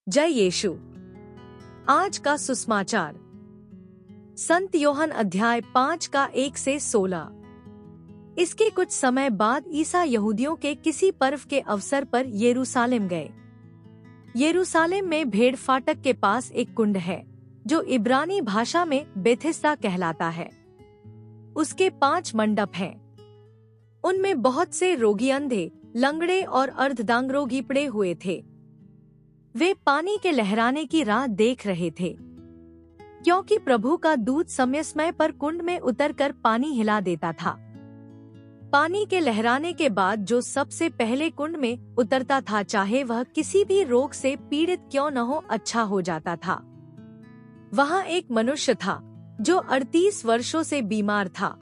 जय यीशु। आज का सुसमाचार संत योहन अध्याय 5 का 1 से 16। इसके कुछ समय बाद ईसा यहूदियों के किसी पर्व के अवसर पर यरूशलेम गए। यरूशलेम में भेड़ फाटक के पास एक कुंड है जो इब्रानी भाषा में बेथेस्दा कहलाता है। उसके 5 मंडप हैं। उनमें बहुत से रोगी, अंधे, लंगड़े और अर्धदांग रोगी पड़े हुए थे। वे पानी के लहराने की राह देख रहे थे, क्योंकि प्रभु का दूत समय समय पर कुंड में उतरकर पानी हिला देता था। पानी के लहराने के बाद जो सबसे पहले कुंड में उतरता था, चाहे वह किसी भी रोग से पीड़ित क्यों न हो, अच्छा हो जाता था। वहाँ एक मनुष्य था जो 38 वर्षों से बीमार था।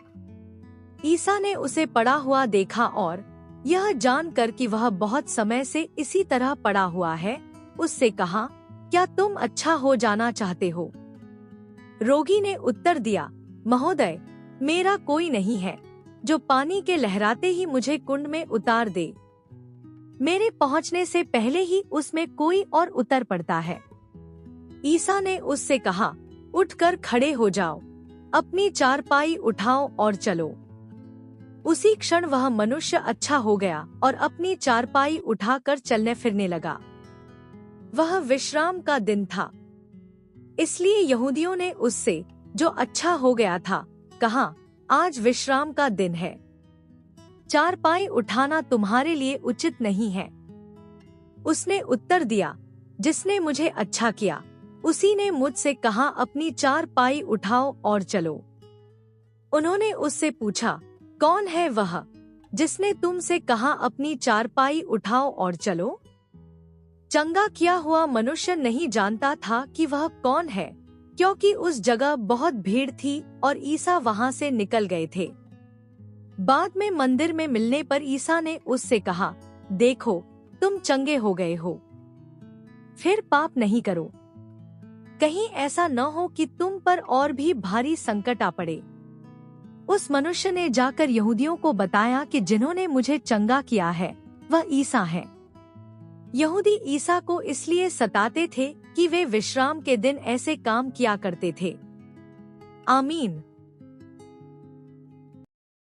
ईसा ने उसे पड़ा हुआ देखा और यह जानकर कि वह बहुत समय से इसी तरह पड़ा हुआ है, उससे कहा, क्या तुम अच्छा हो जाना चाहते हो? रोगी ने उत्तर दिया, महोदय, मेरा कोई नहीं है जो पानी के लहराते ही मुझे कुंड में उतार दे। मेरे पहुंचने से पहले ही उसमें कोई और उतर पड़ता है। ईसा ने उससे कहा, उठकर खड़े हो जाओ, अपनी चारपाई उठाओ और चलो। उसी क्षण वह मनुष्य अच्छा हो गया और अपनी चारपाई उठाकर चलने फिरने लगा। वह विश्राम का दिन था, इसलिए यहूदियों ने उससे, जो अच्छा हो गया था, कहा, आज विश्राम का दिन है, चारपाई उठाना तुम्हारे लिए उचित नहीं है। उसने उत्तर दिया, जिसने मुझे अच्छा किया उसी ने मुझसे कहा, अपनी चारपाई उठाओ और चलो। उन्होंने उससे पूछा, कौन है वह जिसने तुमसे कहा, अपनी चारपाई उठाओ और चलो? चंगा किया हुआ मनुष्य नहीं जानता था कि वह कौन है, क्योंकि उस जगह बहुत भीड़ थी और ईसा वहां से निकल गए थे। बाद में मंदिर में मिलने पर ईसा ने उससे कहा, देखो, तुम चंगे हो गए हो, फिर पाप नहीं करो, कहीं ऐसा न हो कि तुम पर और भी भारी संकट आ पड़े। उस मनुष्य ने जाकर यहूदियों को बताया कि जिन्होंने मुझे चंगा किया है वह ईसा है। यहूदी ईसा को इसलिए सताते थे कि वे विश्राम के दिन ऐसे काम किया करते थे। आमीन।